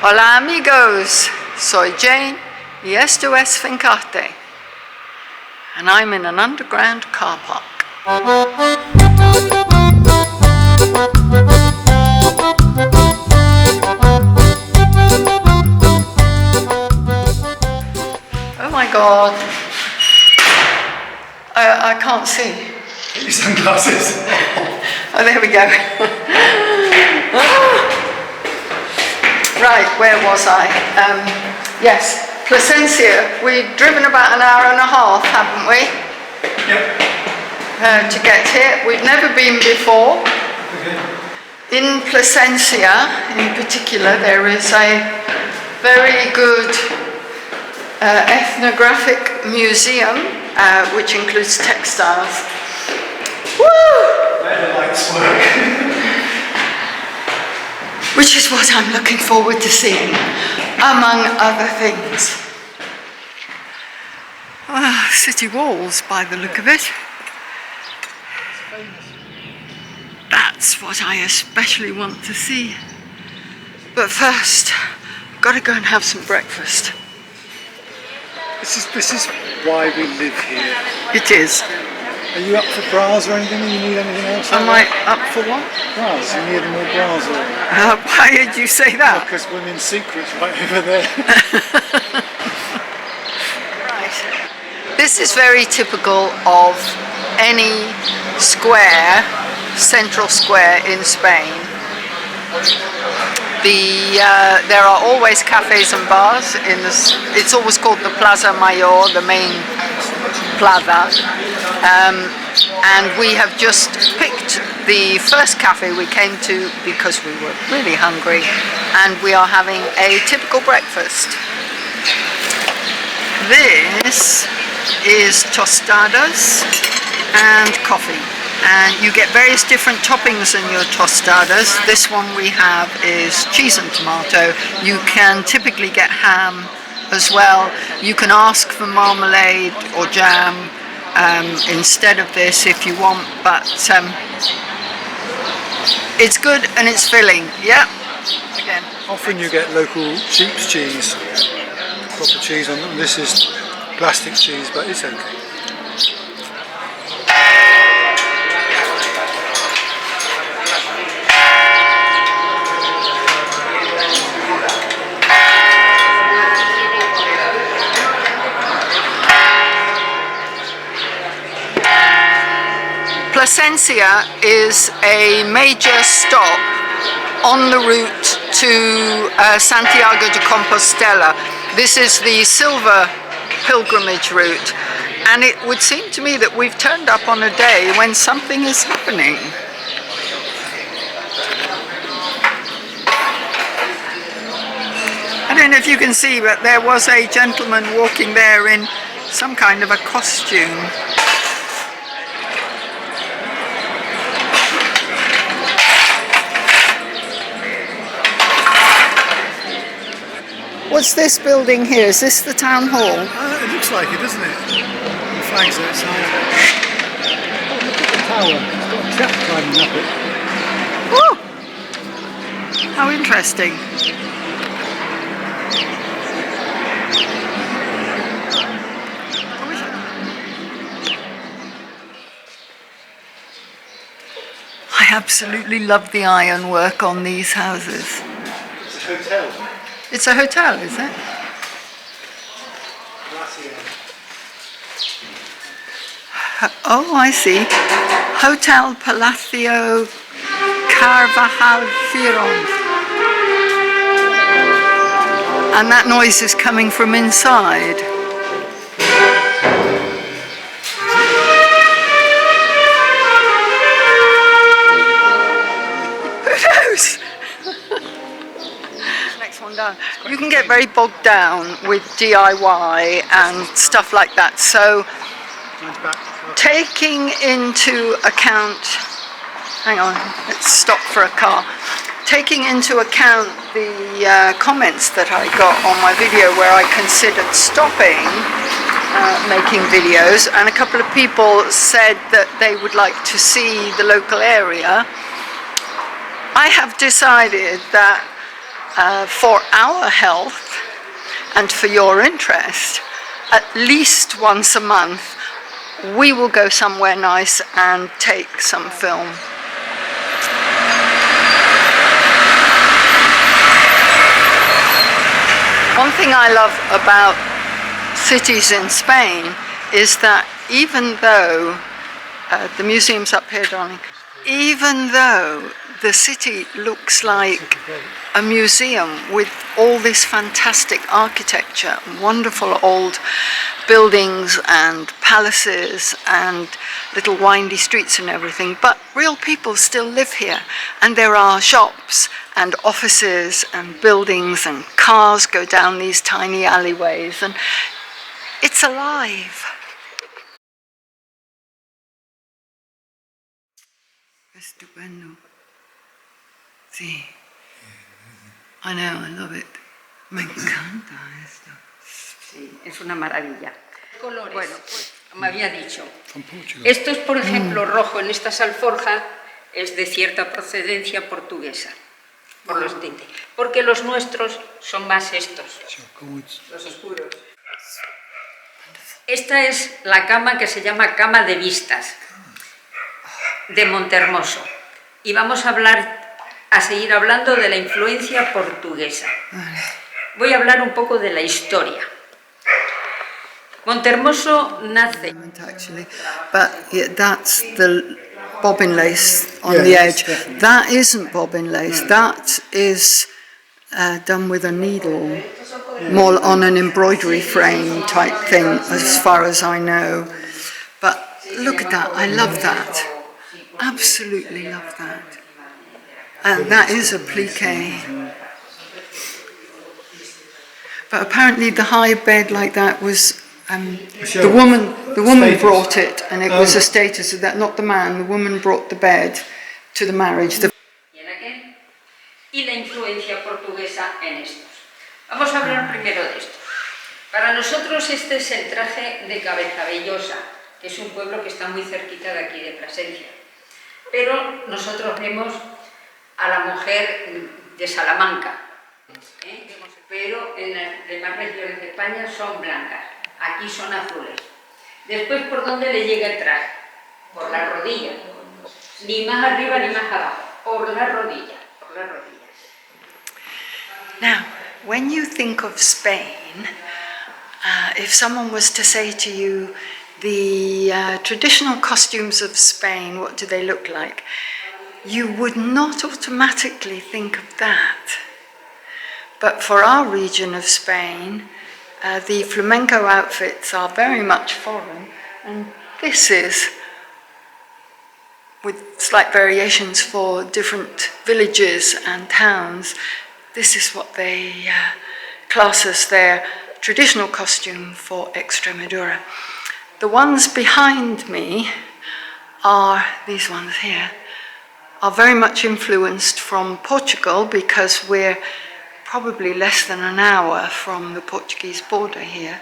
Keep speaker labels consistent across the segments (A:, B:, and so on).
A: Hola amigos, soy Jane y esto es Fincaarte, and I'm in an underground car park. Oh my god, I can't see.
B: Get your sunglasses.
A: Oh, there we go. Right, where was I? Yes, Plasencia. We've driven about an hour and a half, haven't we?
B: Yep.
A: To get here. We've never been before.
B: Okay.
A: In Plasencia, in particular, there is a very good ethnographic museum, which includes textiles. Woo!
B: Where the lights work.
A: Which is what I'm looking forward to seeing, among other things. City walls, by the look of it. That's what I especially want to see. But first, I've got to go and have some breakfast.
B: This is why we live here.
A: It is.
B: Are you up for bras or anything? Do you need anything else?
A: Am I up for what?
B: Bras. You need more bras.
A: Why did you say that?
B: Because women's secrets right over there.
A: Right. This is very typical of any square, central square in Spain. There are always cafes and bars in this. It's always called the Plaza Mayor, the main plaza. And we have just picked the first cafe we came to because we were really hungry, and we are having a typical breakfast. This is tostadas and coffee, and you get various different toppings in your tostadas. This one we have is cheese and tomato. You can typically get ham as well. You can ask for marmalade or jam instead of this if you want, but it's good and it's filling. Yeah. Again.
B: Often you get local sheep's cheese, proper cheese on them. This is plastic cheese, but it's okay.
A: Plasencia is a major stop on the route to Santiago de Compostela. This is the silver pilgrimage route, and it would seem to me that we've turned up on a day when something is happening. I don't know if you can see, but there was a gentleman walking there in some kind of a costume. What's this building here? Is this the town hall?
B: It looks like it, doesn't it? The flag's outside. Oh, look at the tower. It's got a chap climbing up it.
A: Oh! How interesting. I absolutely love the ironwork on these houses.
B: It's a hotel.
A: It's a hotel, is it? Oh, I see. Hotel Palacio Carvajal Firon. And that noise is coming from inside. Who knows? Down. You can get very bogged down with DIY and stuff like that. So taking into account, hang on, let's stop for a car. Taking into account the comments that I got on my video where I considered stopping making videos, and a couple of people said that they would like to see the local area, I have decided that for our health and for your interest, at least once a month, we will go somewhere nice and take some film. One thing I love about cities in Spain is that even though the museum's up here, darling, even though the city looks like a museum with all this fantastic architecture, wonderful old buildings and palaces and little windy streets and everything, but real people still live here, and there are shops and offices and buildings and cars go down these tiny alleyways, and it's alive. Estupendo. Sí. I know, I love it. Me encanta esto.
C: Sí, es una maravilla. Colores. Bueno, pues, me había dicho. Esto es, por ejemplo, rojo en esta alforja, es de cierta procedencia portuguesa, por los tintes. Porque los nuestros son más estos, los oscuros. Esta es la cama que se llama cama de vistas, de Montehermoso. Y vamos a seguir hablando de la influencia portuguesa. Voy a hablar un poco de la historia. Montehermoso nace.
A: Actually, but yeah, that's the bobbin lace on the edge. That isn't bobbin lace. That is done with a needle, more on an embroidery frame type thing, as far as I know. But look at that. I love that. Absolutely love that. And that is a plique. But apparently the high bed like that was the woman brought it, and it was a status of that, not the man. The woman brought the bed to the marriage.
C: Y la influencia portuguesa en estos. Vamos a hablar primero de esto. Para nosotros este es el traje de Cabezabellosa, que es un pueblo que está muy cerquita de aquí de Plasencia. Pero nosotros vemos a la mujer de Salamanca, pero en las demás regiones de España son blancas, aquí son azules. Después, ¿por dónde le llega el traje? Por la rodilla, ni más arriba ni más abajo, por la rodilla, por las rodillas.
A: Now, when you think of Spain, if someone was to say to you, the traditional costumes of Spain, what do they look like? You would not automatically think of that. But for our region of Spain, the flamenco outfits are very much foreign, and this is, with slight variations for different villages and towns, this is what they class as their traditional costume for Extremadura. The ones behind me are, these ones here, are very much influenced from Portugal, because we're probably less than an hour from the Portuguese border here.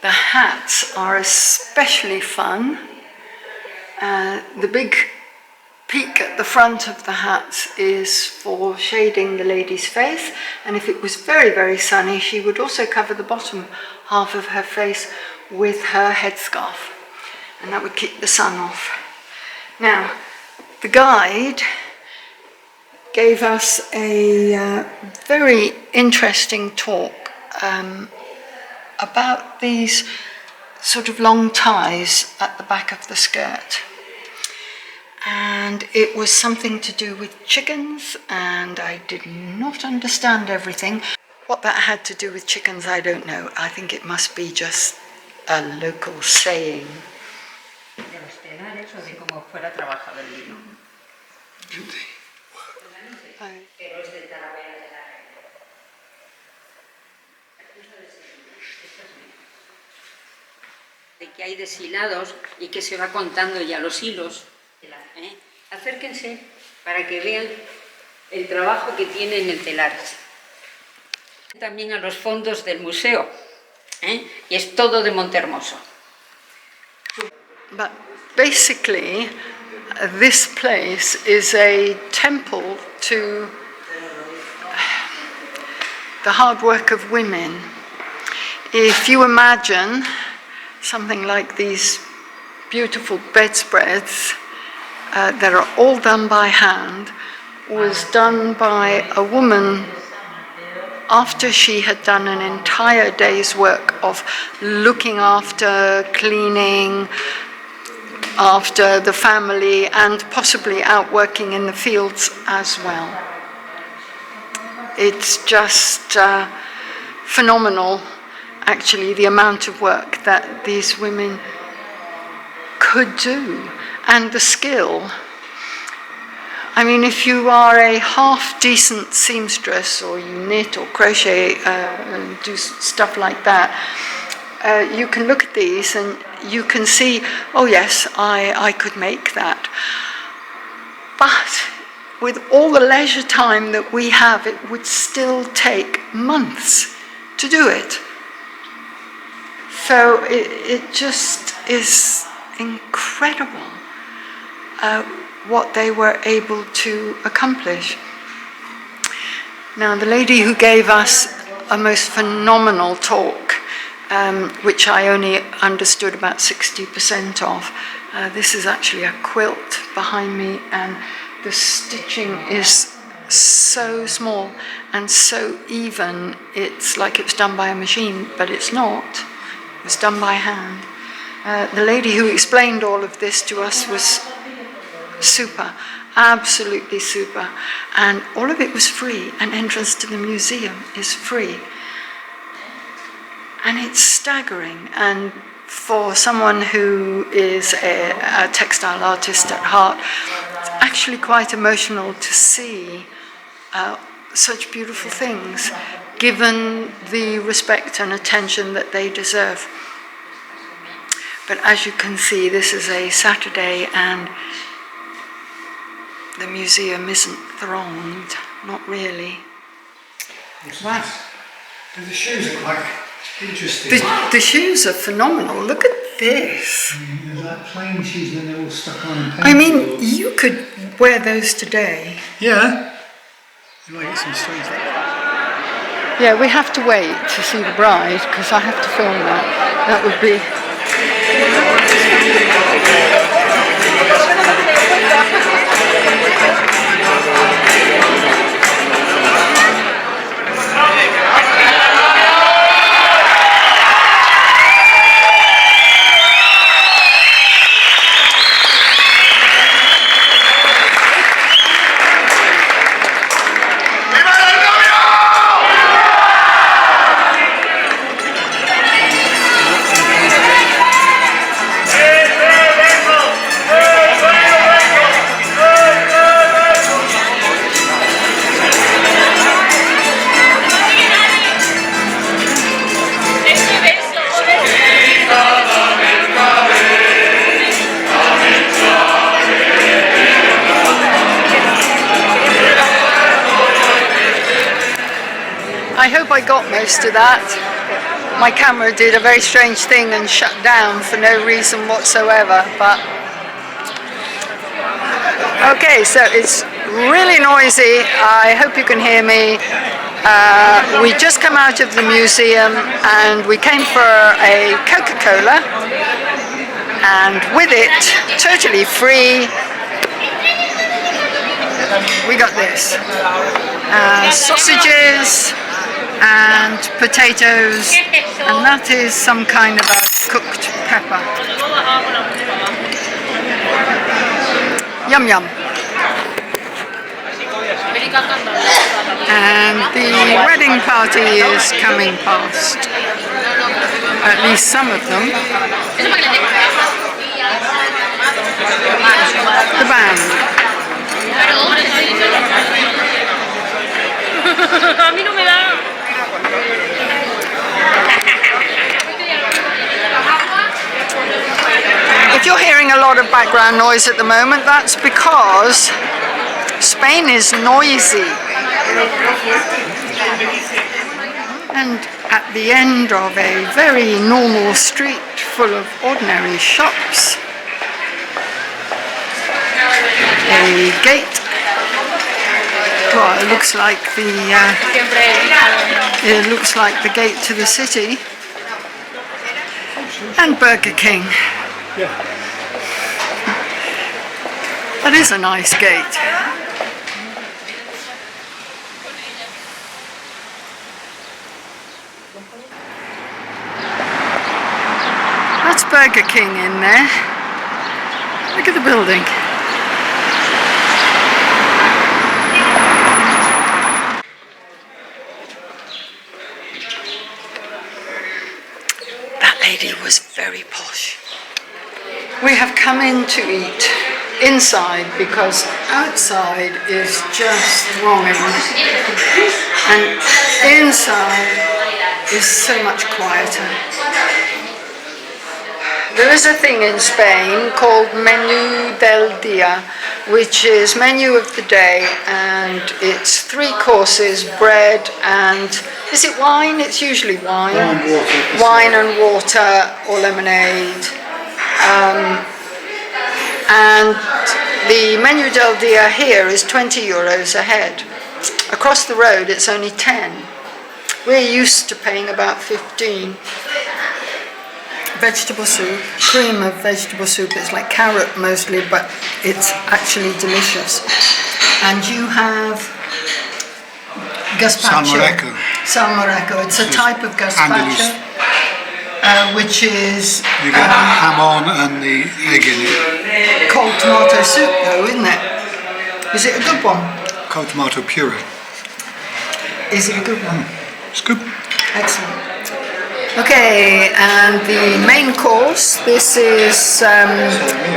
A: The hats are especially fun. The big peak at the front of the hats is for shading the lady's face, and if it was very, very sunny, she would also cover the bottom half of her face with her headscarf, and that would keep the sun off. Now, the guide gave us a very interesting talk about these sort of long ties at the back of the skirt. And it was something to do with chickens, and I did not understand everything. What that had to do with chickens, I don't know. I think it must be just a local saying.
C: De los telares o de cómo fuera trabajado el lino. Pero es de Talavera de la Reina. De que hay deshilados y que se va contando ya los hilos. Acérquense para que vean el trabajo que tiene en el telar. También a los fondos del museo, y es todo de Montehermoso.
A: But basically, this place is a temple to the hard work of women. If you imagine something like these beautiful bedspreads that are all done by hand, was done by a woman after she had done an entire day's work of looking after, cleaning, after the family, and possibly out working in the fields as well. It's just phenomenal, actually, the amount of work that these women could do, and the skill. I mean, if you are a half-decent seamstress, or you knit or crochet and do stuff like that, you can look at these and you can see, oh yes, I could make that. But with all the leisure time that we have, it would still take months to do it. So it just is incredible what they were able to accomplish. Now, the lady who gave us a most phenomenal talk, which I only understood about 60% of, this is actually a quilt behind me, and the stitching is so small and so even. It's like it's done by a machine, but it's not. It's done by hand. The lady who explained all of this to us was super, absolutely super. And all of it was free, and entrance to the museum is free. And it's staggering. And for someone who is a textile artist at heart, it's actually quite emotional to see such beautiful things, given the respect and attention that they deserve. But as you can see, this is a Saturday and the museum isn't thronged, not really.
B: Wow. And the shoes are quite interesting.
A: The shoes are phenomenal. Look at this.
B: They're like plain shoes, and then they're all stuck on and painted.
A: I mean, you could wear those today.
B: Yeah. You might get some strange things.
A: Yeah, we have to wait to see the bride, because I have to film that. That would be... I hope I got most of that. My camera did a very strange thing and shut down for no reason whatsoever, but... Okay, so it's really noisy. I hope you can hear me. We just come out of the museum and we came for a Coca-Cola, and with it, totally free, we got this. Sausages and potatoes, and that is some kind of a cooked pepper. Yum yum. And the wedding party is coming past. At least some of them. The band. If you're hearing a lot of background noise at the moment, that's because Spain is noisy. And at the end of a very normal street full of ordinary shops, a gate. Well, it looks like the gate to the city. And Burger King.
B: Yeah.
A: That is a nice gate. That's Burger King in there. Look at the building. That lady was very posh. We have come in to eat inside because outside is just thronging and inside is so much quieter. There is a thing in Spain called Menú del Día, which is menu of the day, and it's 3 courses, bread and, is it wine? It's usually wine. Wine and water or lemonade. And the Menú del Día here is 20 euros a head. Across the road it's only 10. We're used to paying about 15. Vegetable soup, cream of vegetable soup. It's like carrot mostly, but it's actually delicious. And you have gazpacho. Salmorejo. It's a type of gazpacho, which is
B: you get ham on and the egg in it.
A: Cold tomato soup, though, isn't it? Is it a good one?
B: Cold tomato puree.
A: Is it a good one?
B: It's good.
A: Excellent. Okay, and the main course, this is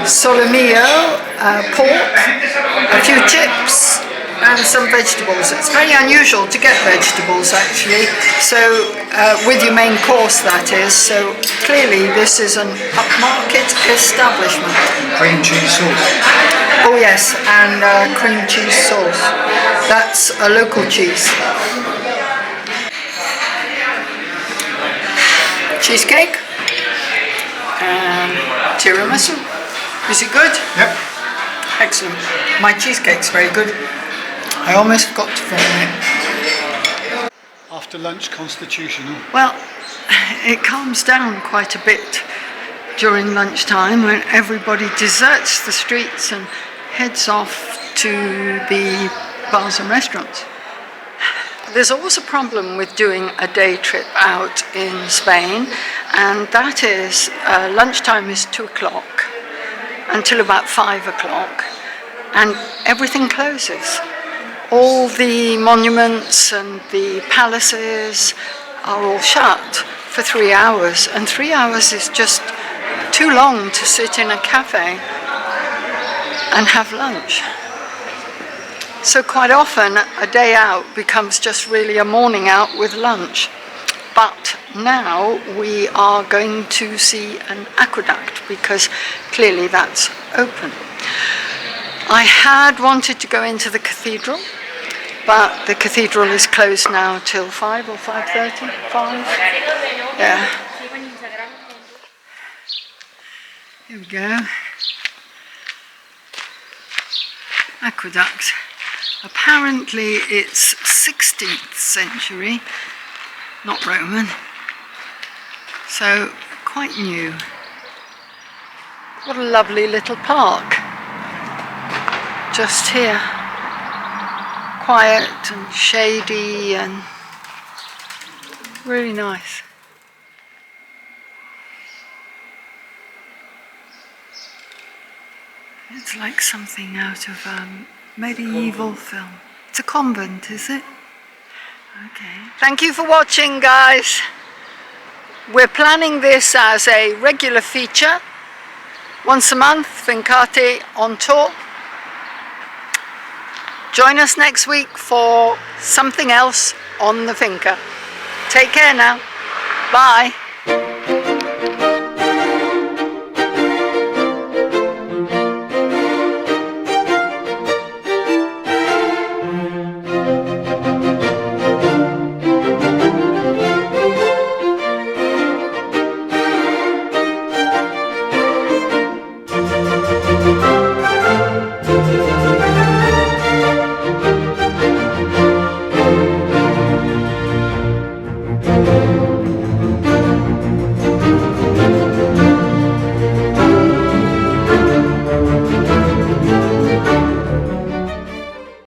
A: solomillo, pork, a few chips and some vegetables. It's very unusual to get vegetables actually, so with your main course that is, so clearly this is an upmarket establishment.
B: Cream cheese sauce.
A: Oh yes, and cream cheese sauce. That's a local cheese. Cheesecake and tiramisu. Is it good?
B: Yep.
A: Excellent. My cheesecake's very good. I almost forgot to film it.
B: After lunch constitutional.
A: Well, it calms down quite a bit during lunchtime when everybody deserts the streets and heads off to the bars and restaurants. There's always a problem with doing a day trip out in Spain, and that is lunchtime is 2 o'clock until about 5 o'clock, and everything closes. All the monuments and the palaces are all shut for 3 hours, and 3 hours is just too long to sit in a cafe and have lunch. So quite often a day out becomes just really a morning out with lunch. But now we are going to see an aqueduct because clearly that's open. I had wanted to go into the cathedral, but the cathedral is closed now till 5 or 5:30? 5? Yeah. Here we go. Aqueduct. Apparently it's 16th century, not Roman, so quite new. What a lovely little park, just here, quiet and shady and really nice. It's like something out of medieval film. It's a convent, is it? Okay. Thank you for watching, guys. We're planning this as a regular feature. Once a month, Fincaarte on tour. Join us next week for something else on the Finca. Take care now. Bye.